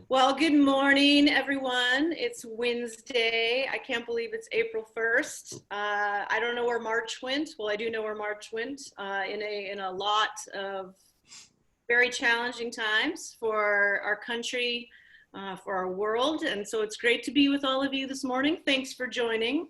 Well, good morning, everyone. It's Wednesday. I can't believe it's April 1st. I don't know where March went. Well, I do know where March went in a lot of very challenging times for our country, for our world. And so it's great to be with all of you this morning. Thanks for joining.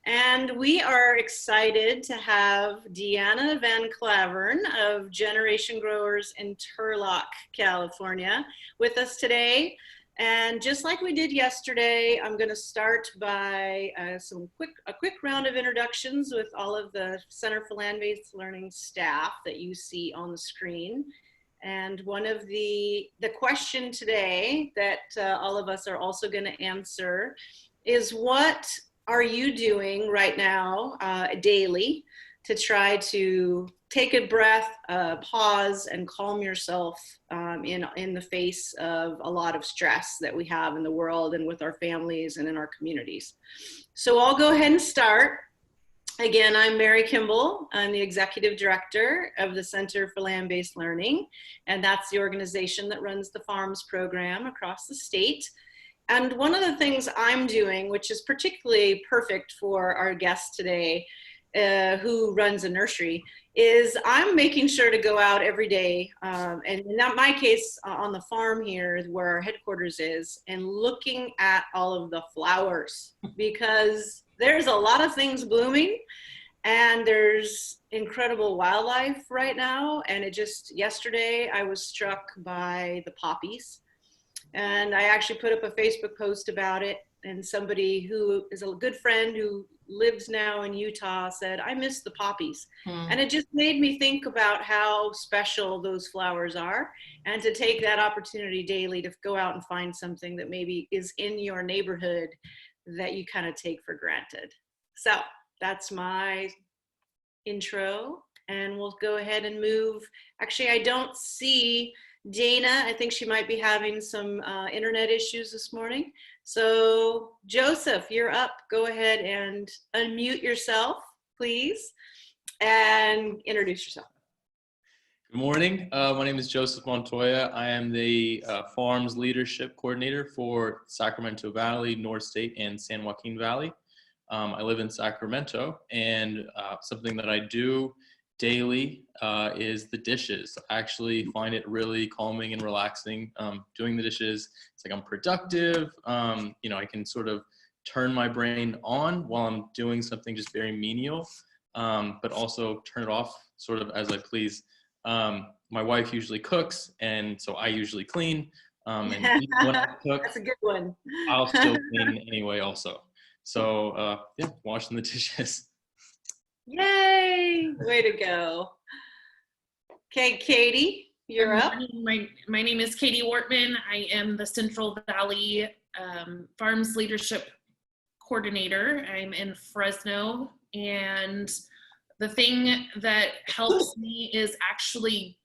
And we are excited to have Deanna Van Klaveren of Generation Growers in Turlock, California, with us today. And just like we did yesterday, I'm going to start by a quick round of introductions with all of the Center for Land-Based Learning staff that you see on the screen. And one of the question today that all of us are also going to answer is, what are you doing right now daily to try to take a breath, pause, and calm yourself in the face of a lot of stress that we have in the world and with our families and in our communities? So I'll go ahead and start. Again, I'm Mary Kimball. I'm the Executive Director of the Center for Land-Based Learning, and that's the organization that runs the FARMS program across the state. And one of the things I'm doing, which is particularly perfect for our guest today, who runs a nursery, is I'm making sure to go out every day, and in my case, on the farm here where our headquarters is, and looking at all of the flowers, because there's a lot of things blooming and there's incredible wildlife right now. And yesterday I was struck by the poppies. And I actually put up a Facebook post about it, and somebody who is a good friend who lives now in Utah said, "I miss the poppies." And it just made me think about how special those flowers are, and to take that opportunity daily to go out and find something that maybe is in your neighborhood that you kind of take for granted. So that's my intro, and we'll go ahead and move. Actually, I don't see Dana. I think she might be having some internet issues this morning. So Joseph, you're up. Go ahead and unmute yourself, please, and introduce yourself. Good morning. My name is Joseph Montoya. I am the Farms Leadership Coordinator for Sacramento Valley, North State, and San Joaquin Valley. I live in Sacramento, and something that I do daily is the dishes. I actually find it really calming and relaxing doing the dishes. It's like I'm productive. I can sort of turn my brain on while I'm doing something just very menial, but also turn it off sort of as I please. My wife usually cooks, and so I usually clean. And when I cook, that's a good one. I'll still clean anyway also. So yeah, washing the dishes. Yay! Way to go. Okay, Katie, you're up. My name is Katie Wortman. I am the Central Valley Farms Leadership Coordinator. I'm in Fresno, and the thing that helps me is actually,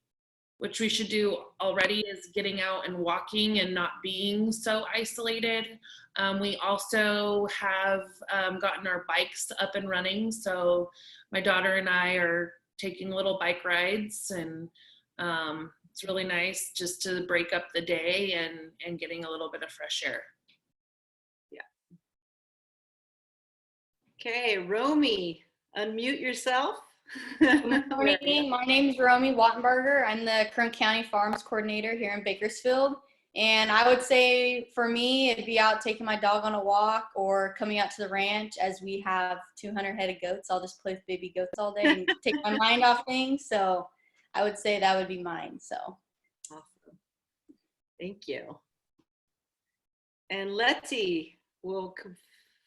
which we should do already, is getting out and walking and not being so isolated. We also have gotten our bikes up and running. So my daughter and I are taking little bike rides, and it's really nice just to break up the day and getting a little bit of fresh air. Yeah. Okay, Romy, unmute yourself. Good morning. My name is Romy Wattenberger. I'm the Kern County Farms Coordinator here in Bakersfield. And I would say for me, it'd be out taking my dog on a walk or coming out to the ranch, as we have 200 head of goats. I'll just play with baby goats all day and take my mind off things. So I would say that would be mine. So awesome. Thank you. And Letty, we'll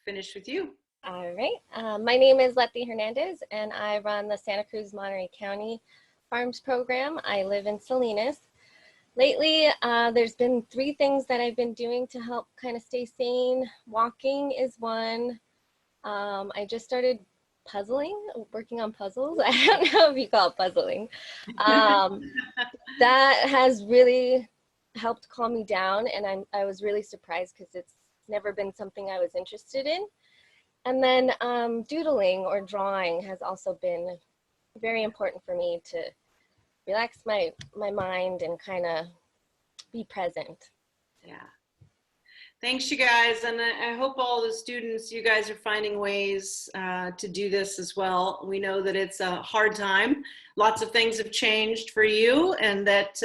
finish with you. All right. My name is Letty Hernandez, and I run the Santa Cruz Monterey County Farms program. I live in Salinas. Lately, there's been 3 things that I've been doing to help kind of stay sane. Walking is one. I just started working on puzzles. I don't know if you call it puzzling. That has really helped calm me down, and I was really surprised because it's never been something I was interested in. And then doodling or drawing has also been very important for me to relax my mind and kind of be present. Yeah, Thanks, you guys. And I hope all the students, you guys are finding ways to do this as well. We know that it's a hard time. Lots of things have changed for you, and that,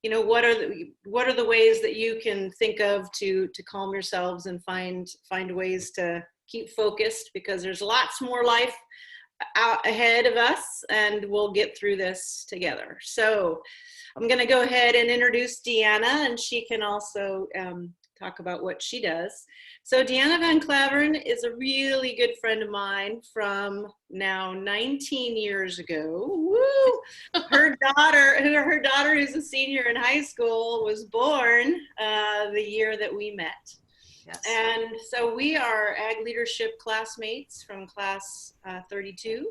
what are the ways that you can think of to calm yourselves and find ways to keep focused, because there's lots more life out ahead of us, and we'll get through this together. So I'm going to go ahead and introduce Deanna, and she can also talk about what she does. So Deanna Van Klaveren is a really good friend of mine from now 19 years ago. Woo! Her daughter, who's a senior in high school, was born the year that we met. Yes. And so we are Ag Leadership classmates from class 32.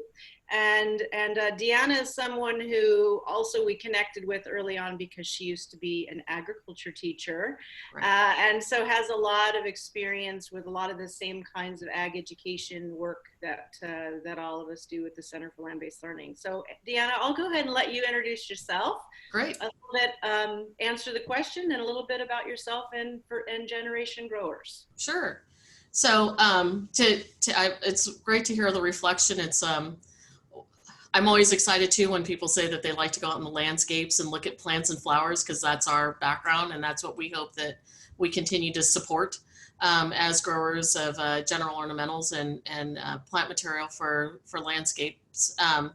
And Deanna is someone who also we connected with early on because she used to be an agriculture teacher. Right. And so has a lot of experience with a lot of the same kinds of ag education work that all of us do at the Center for Land-Based Learning. So Deanna, I'll go ahead and let you introduce yourself. Great. A little bit, answer the question, and a little bit about yourself and Generation Growers. Sure. So it's great to hear the reflection. It's I'm always excited too when people say that they like to go out in the landscapes and look at plants and flowers, because that's our background, and that's what we hope that we continue to support as growers of general ornamentals and plant material for landscapes. And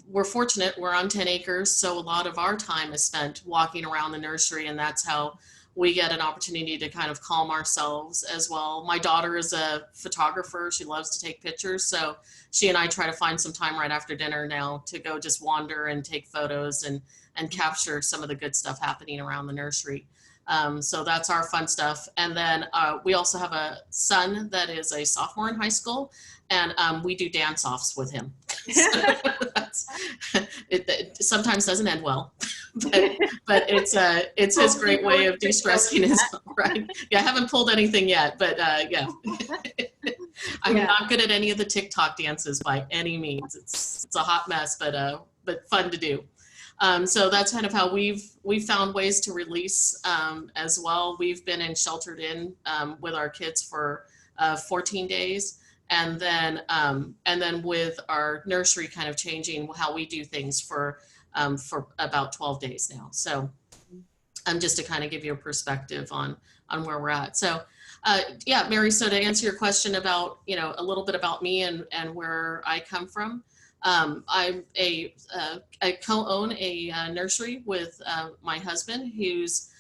we're fortunate, we're on 10 acres, so a lot of our time is spent walking around the nursery, and that's how we get an opportunity to kind of calm ourselves as well. My daughter is a photographer. She loves to take pictures. So she and I try to find some time right after dinner now to go just wander and take photos and capture some of the good stuff happening around the nursery. So that's our fun stuff. And then we also have a son that is a sophomore in high school, and we do dance-offs with him. It sometimes doesn't end well, but it's his great way of de-stressing himself, right? Yeah, I haven't pulled anything yet, but yeah. I'm not good at any of the TikTok dances by any means. It's a hot mess, but fun to do. So that's kind of how we've found ways to release as well. We've been sheltered in with our kids for 14 days. And then with our nursery kind of changing how we do things for about 12 days now. So just to kind of give you a perspective on where we're at. So yeah, Mary, so to answer your question about, a little bit about me and where I come from, I co-own a nursery with my husband, whose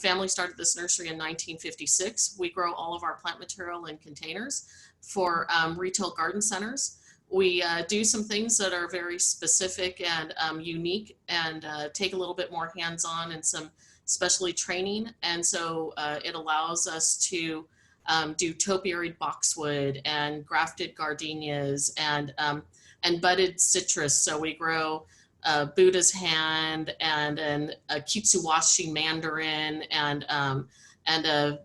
family started this nursery in 1956. We grow all of our plant material in containers for retail garden centers. We do some things that are very specific and unique, and take a little bit more hands-on and some specialty training. And so it allows us to do topiary boxwood and grafted gardenias and budded citrus. So we grow Buddha's hand and a kitsuwashi mandarin and a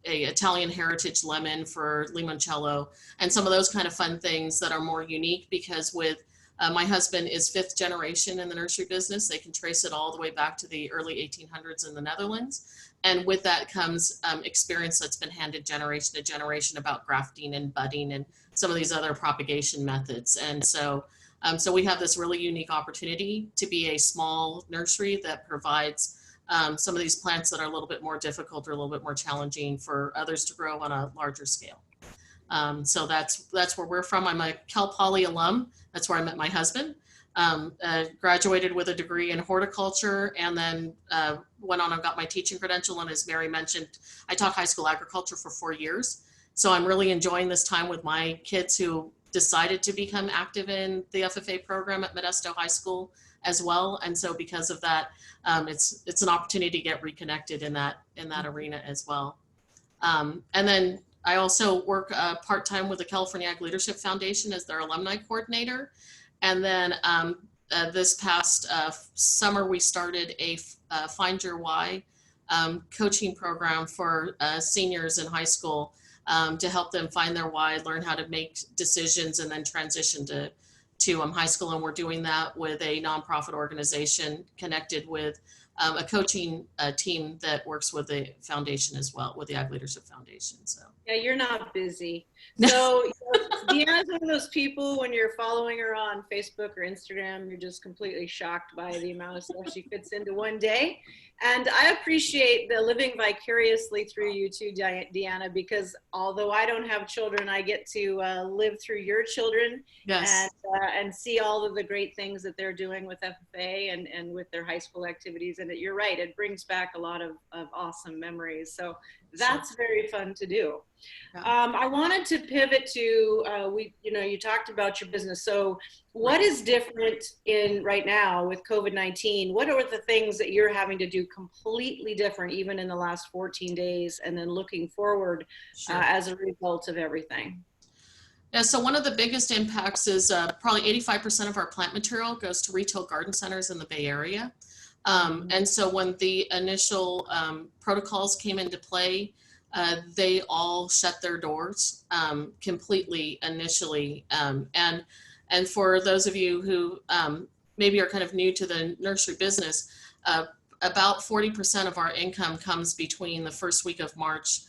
Italian heritage lemon for limoncello, and some of those kind of fun things that are more unique, because with my husband is 5th generation in the nursery business. They can trace it all the way back to the early 1800s in the Netherlands. And with that comes experience that's been handed generation to generation about grafting and budding and some of these other propagation methods. And so we have this really unique opportunity to be a small nursery that provides some of these plants that are a little bit more difficult or a little bit more challenging for others to grow on a larger scale. So that's where we're from. I'm a Cal Poly alum. That's where I met my husband. Graduated with a degree in horticulture, and then went on and got my teaching credential. And as Mary mentioned, I taught high school agriculture for 4 years. So I'm really enjoying this time with my kids who decided to become active in the FFA program at Modesto High School as well. And so because of that, it's an opportunity to get reconnected in that arena as well. And then I also work part-time with the California Ag Leadership Foundation as their alumni coordinator. And then this past summer, we started a Find Your Why coaching program for seniors in high school to help them find their why, learn how to make decisions, and then transition to high school. And we're doing that with a nonprofit organization connected with a coaching team that works with the foundation as well, with the Ag Leadership Foundation. So yeah, you're not busy. So Deanna's one of those people, when you're following her on Facebook or Instagram, you're just completely shocked by the amount of stuff she fits into one day. And I appreciate the living vicariously through you too, Deanna, because although I don't have children, I get to live through your children. yes. And see all of the great things that they're doing with FFA and with their high school activities. And you're right, it brings back a lot of awesome memories. So that's very fun to do. I wanted to pivot to, you talked about your business. So what is different right now with COVID-19? What are the things that you're having to do completely different, even in the last 14 days, and then looking forward as a result of everything? Yeah, so one of the biggest impacts is probably 85% of our plant material goes to retail garden centers in the Bay Area. And so when the initial protocols came into play, they all shut their doors completely initially. And for those of you who maybe are kind of new to the nursery business, about 40% of our income comes between the first week of March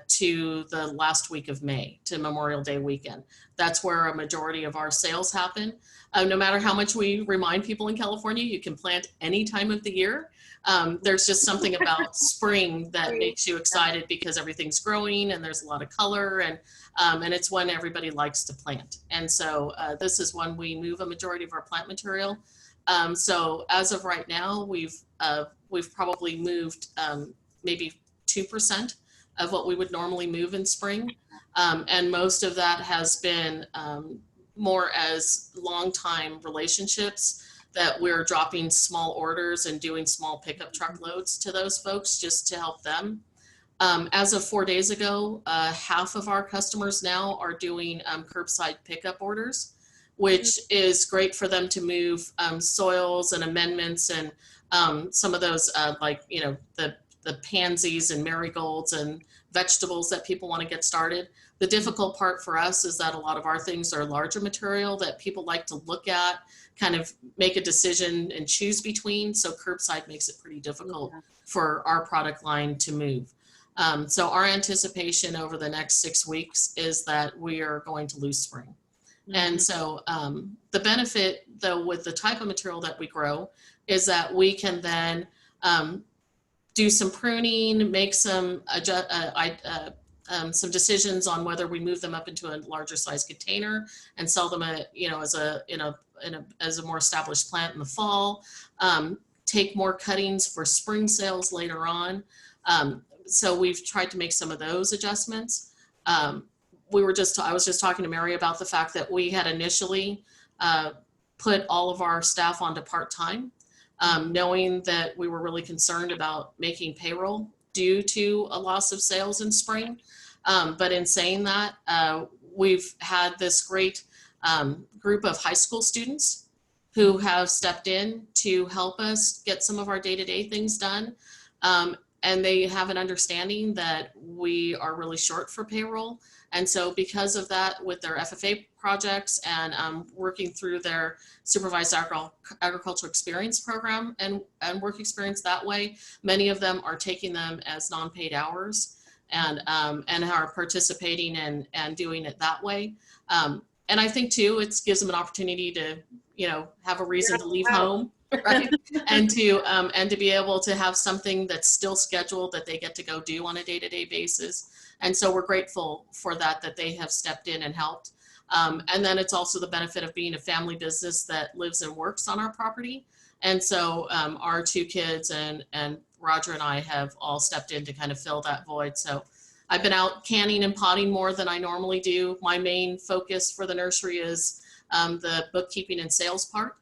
to the last week of May, to Memorial Day weekend. That's where a majority of our sales happen. No matter how much we remind people in California, you can plant any time of the year. There's just something about spring that makes you excited because everything's growing and there's a lot of color, and it's when everybody likes to plant. And so this is when we move a majority of our plant material. So as of right now, we've probably moved maybe 2% of what we would normally move in spring. And most of that has been more as long-time relationships that we're dropping small orders and doing small pickup truckloads to those folks just to help them. As of 4 days ago, half of our customers now are doing curbside pickup orders, which is great for them to move soils and amendments and some of those the pansies and marigolds and vegetables that people want to get started. The difficult part for us is that a lot of our things are larger material that people like to look at, kind of make a decision and choose between. So curbside makes it pretty difficult for our product line to move. So our anticipation over the next 6 weeks is that we are going to lose spring. And so the benefit, though, with the type of material that we grow is that we can then do some pruning, make some decisions on whether we move them up into a larger size container and sell them as a more established plant in the fall. Take more cuttings for spring sales later on. So we've tried to make some of those adjustments. I was just talking to Mary about the fact that we had initially put all of our staff onto part-time. Knowing that we were really concerned about making payroll due to a loss of sales in spring. But in saying that, we've had this great group of high school students who have stepped in to help us get some of our day-to-day things done. And they have an understanding that we are really short for payroll. And so because of that, with their FFA projects and working through their supervised agricultural experience program and work experience that way, many of them are taking them as non-paid hours and are participating and doing it that way. And I think too, it gives them an opportunity to, have a reason to leave home, right? and to be able to have something that's still scheduled that they get to go do on a day-to-day basis. And so we're grateful for that they have stepped in and helped. And then it's also the benefit of being a family business that lives and works on our property. And so our 2 kids and Roger and I have all stepped in to kind of fill that void. So I've been out canning and potting more than I normally do. My main focus for the nursery is the bookkeeping and sales part.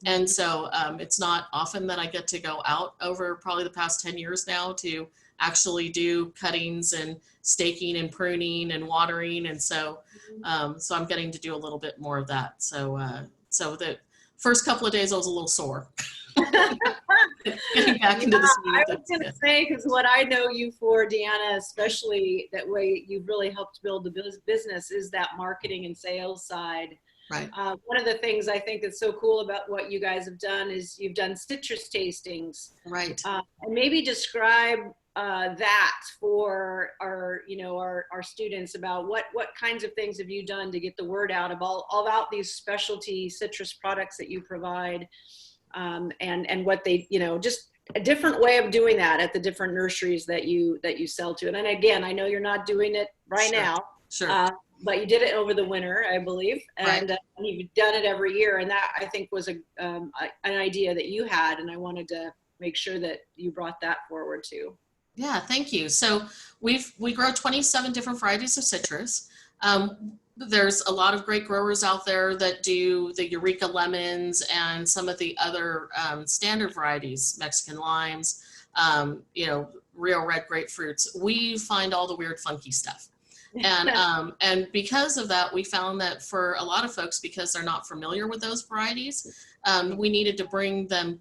And so it's not often that I get to go out over probably the past 10 years now to actually do cuttings and staking and pruning and watering. And so so I'm getting to do a little bit more of that. So the first couple of days I was a little sore. Getting back into the swing of I was going to say, because what I know you for, Deanna, especially that way you've really helped build the business, is that marketing and sales side. Right. One of the things I think that's so cool about what you guys have done is you've done citrus tastings. Right. And maybe describe that for our, our students about what kinds of things have you done to get the word out about these specialty citrus products that you provide, and what they, just a different way of doing that at the different nurseries that you sell to. And then again, I know you're not doing it right Sure. now, Sure. but you did it over the winter, I believe, and you've done it every year. And that, I think, was an idea that you had, and I wanted to make sure that you brought that forward too. Yeah, thank you. So we grow 27 different varieties of citrus. There's a lot of great growers out there that do the Eureka lemons and some of the other standard varieties, Mexican limes, Rio red grapefruits. We find all the weird, funky stuff. And because of that, we found that for a lot of folks, because they're not familiar with those varieties, we needed to bring them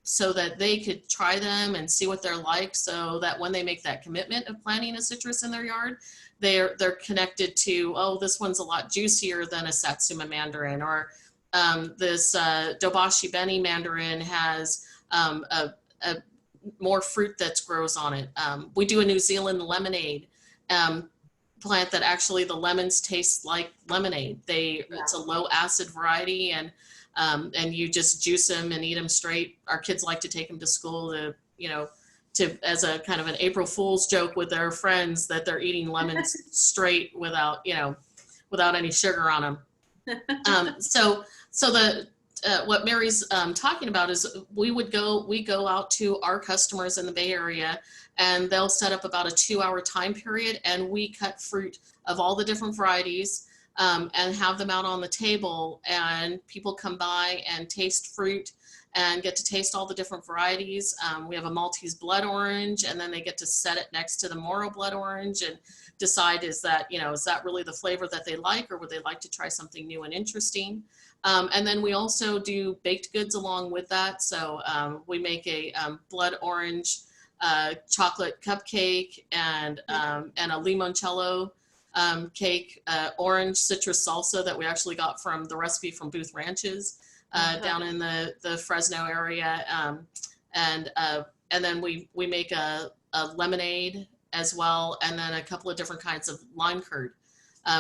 so that they could try them and see what they're like, so that when they make that commitment of planting a citrus in their yard, they're connected to, oh, this one's a lot juicier than a Satsuma mandarin, or this Dobashi Beni mandarin has a more fruit that grows on it. We do a New Zealand lemonade plant that actually the lemons taste like lemonade. It's a low acid variety, and you just juice them and eat them straight. Our kids like to take them to school to as a kind of an April Fool's joke with their friends, that they're eating lemons straight without any sugar on them. So what Mary's talking about is we go out to our customers in the Bay Area, and they'll set up about a 2-hour time period, and we cut fruit of all the different varieties and have them out on the table, and people come by and taste fruit and get to taste all the different varieties. We have a Maltese blood orange, and then they get to set it next to the Moro blood orange and decide, is that really the flavor that they like, or would they like to try something new and interesting? And then we also do baked goods along with that. So we make a blood orange chocolate cupcake and a limoncello cake, orange citrus salsa that we actually got from the recipe from Booth Ranches down in the Fresno area. And then we make a lemonade as well, and then a couple of different kinds of lime curd,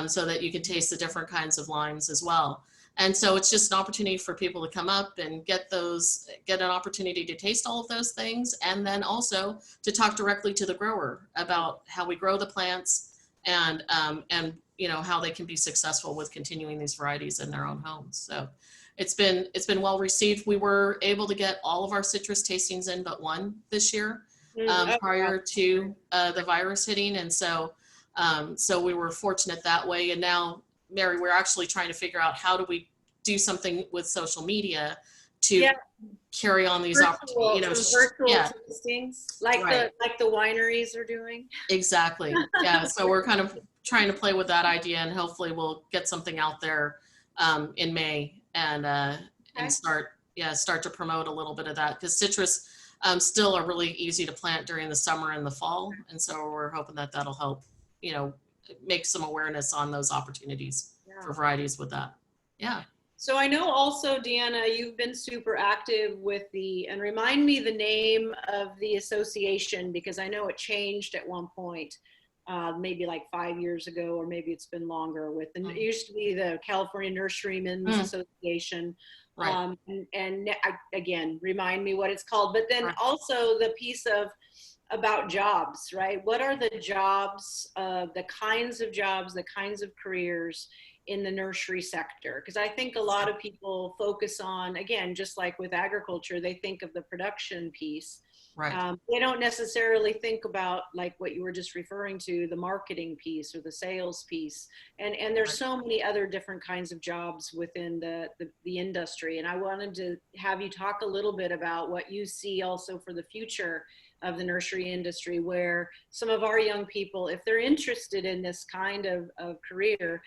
so that you can taste the different kinds of limes as well. And so it's just an opportunity for people to come up and get an opportunity to taste all of those things, and then also to talk directly to the grower about how we grow the plants and how they can be successful with continuing these varieties in their own homes. So it's been well received. We were able to get all of our citrus tastings in but one this year, prior to the virus hitting, and so we were fortunate that way. And now, Mary, we're actually trying to figure out how do we do something with social media to carry on these opportunities, virtual tastings, like the wineries are doing. Exactly. Yeah. So we're kind of trying to play with that idea, and hopefully we'll get something out there in May and start to promote a little bit of that, because citrus still are really easy to plant during the summer and the fall, and so we're hoping that that'll help make some awareness on those opportunities for varieties with that. Yeah. So I know also, Deanna, you've been super active with and remind me the name of the association, because I know it changed at one point, maybe like 5 years ago, or maybe it's been longer. It used to be the California Nurserymen's Association. Right. Again, remind me what it's called, but then also the piece about jobs, right? What are the jobs, the kinds of jobs, the kinds of careers in the nursery sector? Because I think a lot of people focus on, again, just like with agriculture, they think of the production piece. Right. They don't necessarily think about, like what you were just referring to, the marketing piece or the sales piece. And there's so many other different kinds of jobs within the industry. And I wanted to have you talk a little bit about what you see also for the future of the nursery industry, where some of our young people, if they're interested in this kind of career,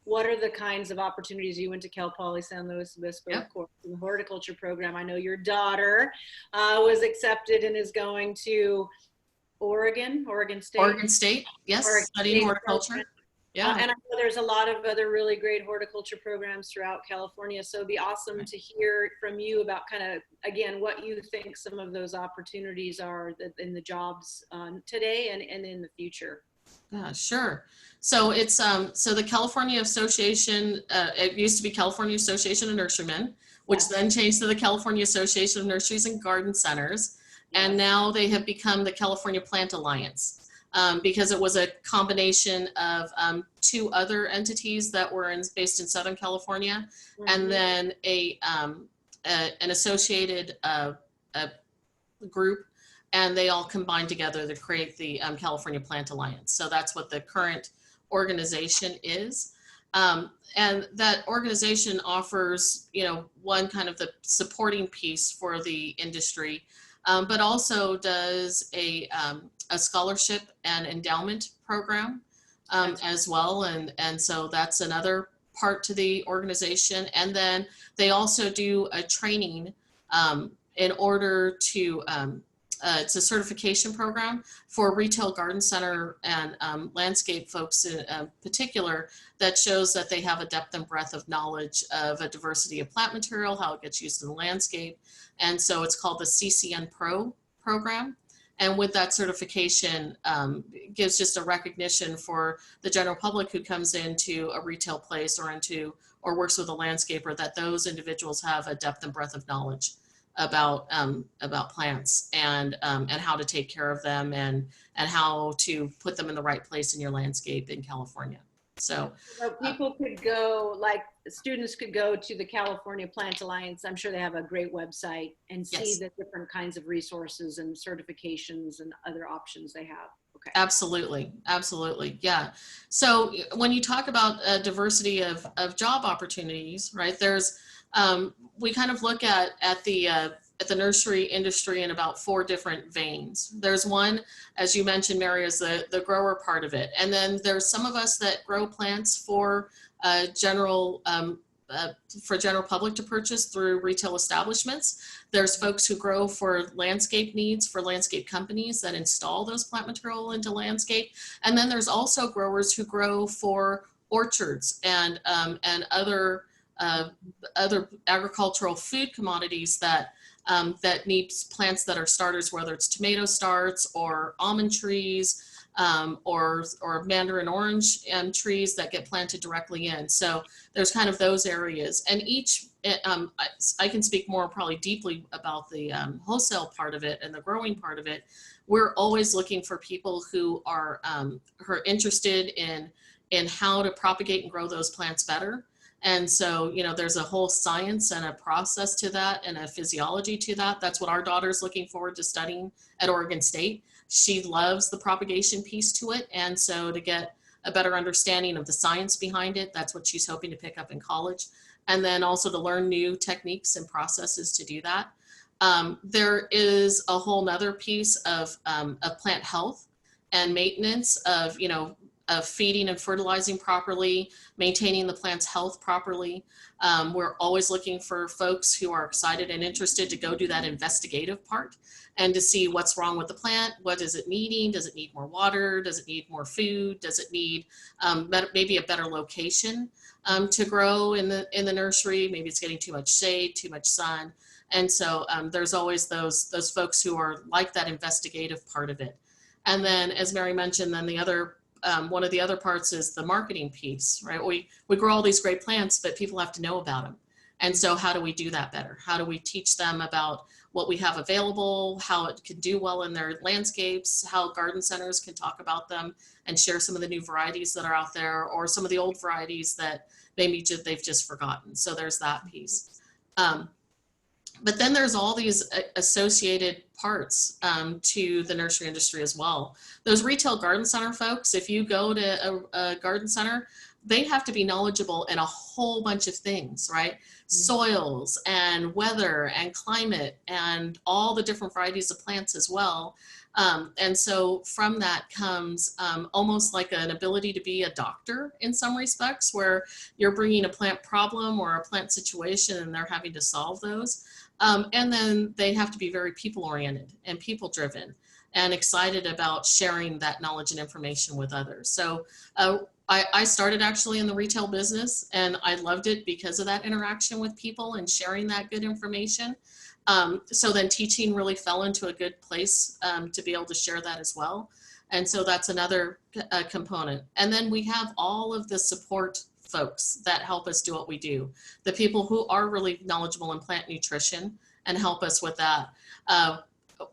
what are the kinds of opportunities? You went to Cal Poly San Luis Obispo, of course, in the horticulture program. I know your daughter was accepted and is going to Oregon State. Oregon State, yes, studying horticulture. Yeah. And I know there's a lot of other really great horticulture programs throughout California. So it'd be awesome to hear from you about kind of, again, what you think some of those opportunities are in the jobs today and in the future. Yeah, sure. So it's so the California Association, it used to be California Association of Nurserymen, which then changed to the California Association of Nurseries and Garden Centers. And now they have become the California Plant Alliance, because it was a combination of two other entities that were based in Southern California, and then an associated group, and they all combined together to create the California Plant Alliance. So that's what the current organization is. And that organization offers, one kind of the supporting piece for the industry, but also does a scholarship and endowment program as well. And so that's another part to the organization. And then they also do a training in order to, it's a certification program for retail garden center and landscape folks in particular, that shows that they have a depth and breadth of knowledge of a diversity of plant material, how it gets used in the landscape. And so it's called the CCN Pro program. And with that certification, it gives just a recognition for the general public who comes into a retail place or works with a landscaper, that those individuals have a depth and breadth of knowledge about plants and how to take care of them and how to put them in the right place in your landscape in California. So people could go, like students could go to the California Plant Alliance. I'm sure they have a great website and see the different kinds of resources and certifications and other options they have. Okay. Absolutely. Absolutely. Yeah. So when you talk about diversity of job opportunities, right, there's, we kind of look at the nursery industry in about 4 different veins. There's one, as you mentioned, Mary, is the grower part of it. And then there's some of us that grow plants for general public to purchase through retail establishments. There's folks who grow for landscape needs, for landscape companies that install those plant material into landscape. And then there's also growers who grow for orchards and other agricultural food commodities that needs plants that are starters, whether it's tomato starts or almond trees or mandarin orange trees that get planted directly in. So there's kind of those areas, and each I can speak more probably deeply about the wholesale part of it and the growing part of it. We're always looking for people who are interested in how to propagate and grow those plants better. And so, there's a whole science and a process to that and a physiology to that. That's what our daughter's looking forward to studying at Oregon State. She loves the propagation piece to it. And so to get a better understanding of the science behind it, that's what she's hoping to pick up in college. And then also to learn new techniques and processes to do that. There is a whole nother piece of plant health and maintenance of feeding and fertilizing properly, maintaining the plant's health properly. We're always looking for folks who are excited and interested to go do that investigative part and to see what's wrong with the plant. What is it needing? Does it need more water? Does it need more food? Does it need maybe a better location to grow in the nursery? Maybe it's getting too much shade, too much sun. And so there's always those folks who are like that investigative part of it. And then, as Mary mentioned, then the other one of the other parts is the marketing piece, right? We grow all these great plants, but people have to know about them. And so how do we do that better? How do we teach them about what we have available, how it can do well in their landscapes, how garden centers can talk about them and share some of the new varieties that are out there, or some of the old varieties that maybe they've just forgotten. So there's that piece. But then there's all these associated parts to the nursery industry as well. Those retail garden center folks, if you go to a garden center, they have to be knowledgeable in a whole bunch of things, right? Soils and weather and climate and all the different varieties of plants as well. And so from that comes almost like an ability to be a doctor in some respects, where you're bringing a plant problem or a plant situation and they're having to solve those. And then they have to be very people oriented and people driven. and excited about sharing that knowledge and information with others. So I started actually in the retail business, and I loved it because of that interaction with people and sharing that good information. So then teaching really fell into a good place to be able to share that as well. And so that's another component. And then we have all of the support folks that help us do what we do. The people who are really knowledgeable in plant nutrition and help us with that.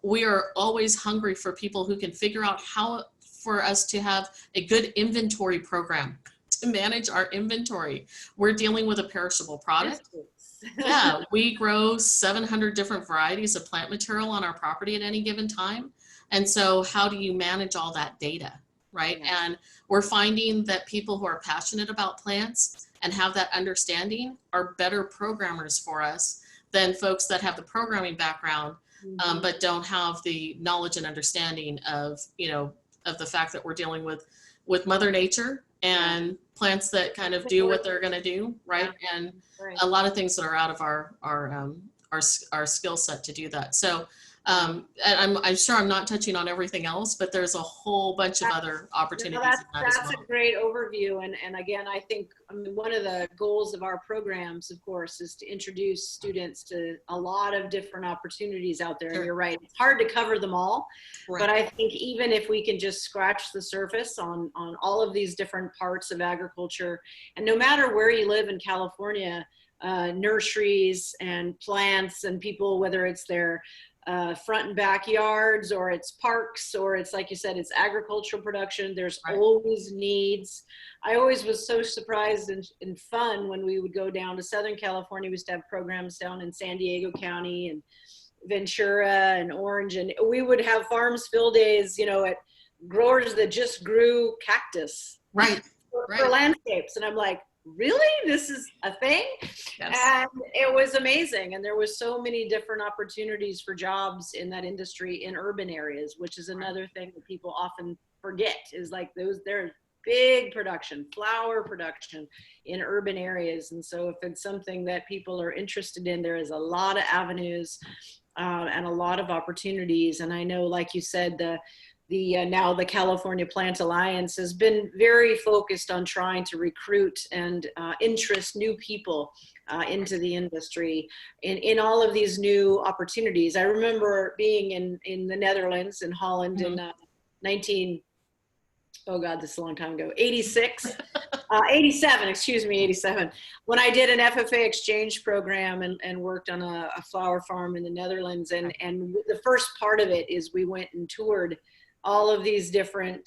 We are always hungry for people who can figure out how for us to have a good inventory program to manage our inventory. We're dealing with a perishable product. Yeah, we grow 700 different varieties of plant material on our property at any given time. And so how do you manage all that data, right? Yeah. And we're finding that people who are passionate about plants and have that understanding are better programmers for us than folks that have the programming background, but don't have the knowledge and understanding of, of the fact that we're dealing with Mother Nature and plants that kind of do what they're going to do, right? And a lot of things that are out of our skill set to do that. So and I'm sure I'm not touching on everything else, but there's a whole bunch of other opportunities. That's a great overview. And again, I think one of the goals of our programs, of course, is to introduce students to a lot of different opportunities out there. And you're right, it's hard to cover them all, but I think even if we can just scratch the surface on all of these different parts of agriculture, and no matter where you live in California, nurseries and plants and people, whether it's their front and backyards, or it's parks, or it's, like you said, it's agricultural production. There's always needs. I always was so surprised and fun when we would go down to Southern California. We used to have programs down in San Diego County and Ventura and Orange, and we would have farms field days, at growers that just grew cactus for landscapes. And I'm like, really? This is a thing? Yes. And it was amazing. And there was so many different opportunities for jobs in that industry in urban areas, which is another thing that people often forget, is like there's big production, flower production in urban areas. And so if it's something that people are interested in, there is a lot of avenues and a lot of opportunities. And I know, like you said, now the California Plant Alliance has been very focused on trying to recruit and interest new people into the industry in all of these new opportunities. I remember being in the Netherlands, in Holland, in 87, when I did an FFA exchange program and worked on a flower farm in the Netherlands. And the first part of it is we went and toured all of these different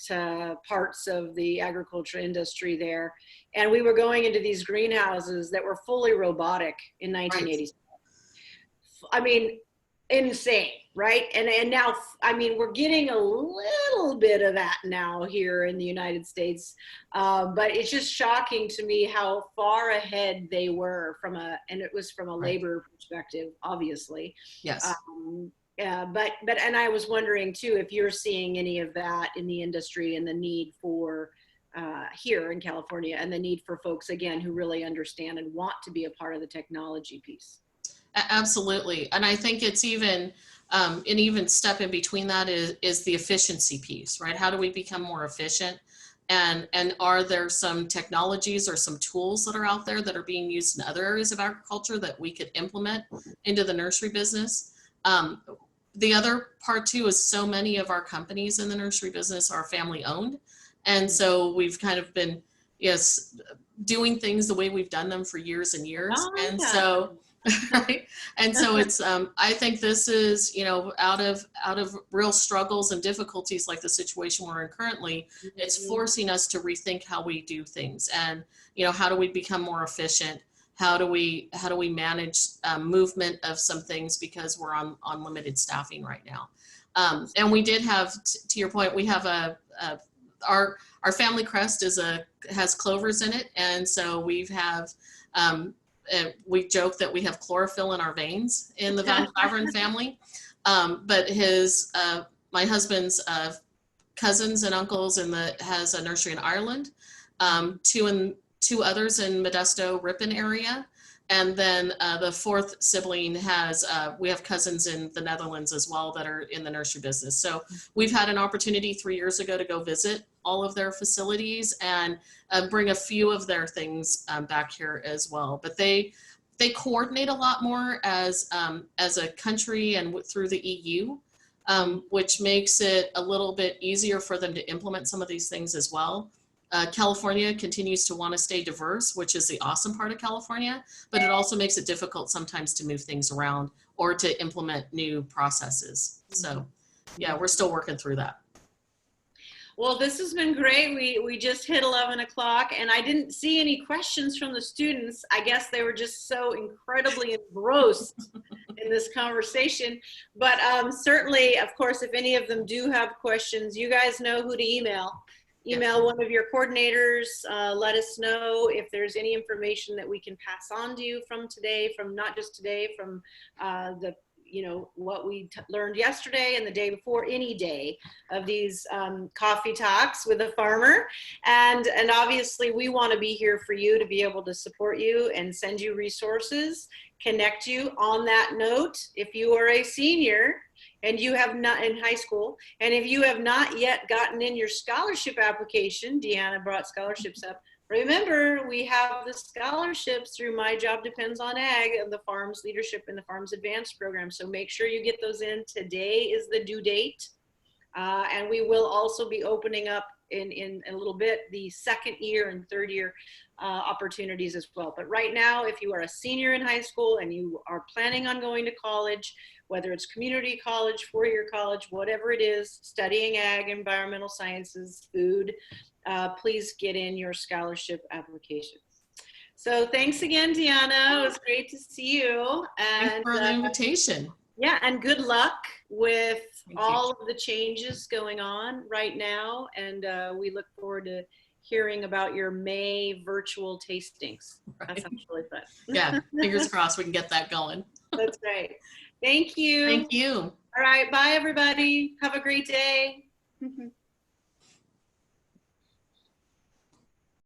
parts of the agriculture industry there. And we were going into these greenhouses that were fully robotic in 1987. I mean, insane, right? And now, we're getting a little bit of that now here in the United States. But it's just shocking to me how far ahead they were and it was from a labor perspective, obviously. Yes. And I was wondering too, if you're seeing any of that in the industry and the need for here in California, and the need for folks, again, who really understand and want to be a part of the technology piece. Absolutely. And I think it's even an even step in between that is the efficiency piece, right? How do we become more efficient? And are there some technologies or some tools that are out there that are being used in other areas of agriculture that we could implement into the nursery business? The other part too is so many of our companies in the nursery business are family owned. And so we've kind of been, doing things the way we've done them for years and years. So, right. And so it's, I think this is, out of real struggles and difficulties like the situation we're in currently, it's forcing us to rethink how we do things and, how do we become more efficient? How do we manage movement of some things because we're on limited staffing right now? And we did have, to your point, we have our family crest has clovers in it, and so we joke that we have chlorophyll in our veins in the Van Klaveren family. But my husband's cousins and uncles has a nursery in Ireland, two others in Modesto, Ripon area. And then the fourth sibling has, we have cousins in the Netherlands as well that are in the nursery business. So we've had an opportunity 3 years ago to go visit all of their facilities and bring a few of their things back here as well. But they coordinate a lot more as a country and through the EU, which makes it a little bit easier for them to implement some of these things as well. California continues to want to stay diverse, which is the awesome part of California, but it also makes it difficult sometimes to move things around or to implement new processes. So yeah, we're still working through that. Well, this has been great. We just hit 11 o'clock and I didn't see any questions from the students. I guess they were just so incredibly engrossed in this conversation. But certainly, of course, if any of them do have questions, you guys know who to email. Email one of your coordinators. Let us know if there's any information that we can pass on to you from today, from not just today, from what we learned yesterday and the day before, any day of these coffee talks with a farmer. And obviously we want to be here for you to be able to support you and send you resources, connect you. On that note, if you are a senior and you have not in high school, and if you have not yet gotten in your scholarship application, Deanna brought scholarships up. Remember, we have the scholarships through My Job Depends on Ag and the Farms Leadership and the Farms Advanced program. So make sure you get those in. Today is the due date. And we will also be opening up in a little bit the second year and third year opportunities as well. But right now, if you are a senior in high school and you are planning on going to college, whether it's community college, four-year college, whatever it is, studying ag, environmental sciences, food, please get in your scholarship applications. So thanks again, Deanna. It was great to see you. And thanks for the invitation. Yeah, and good luck with all of the changes going on right now. And we look forward to hearing about your May virtual tastings. Right. That sounds really fun. Yeah, fingers crossed we can get that going. That's right. Thank you. Thank you. All right, bye everybody. Have a great day.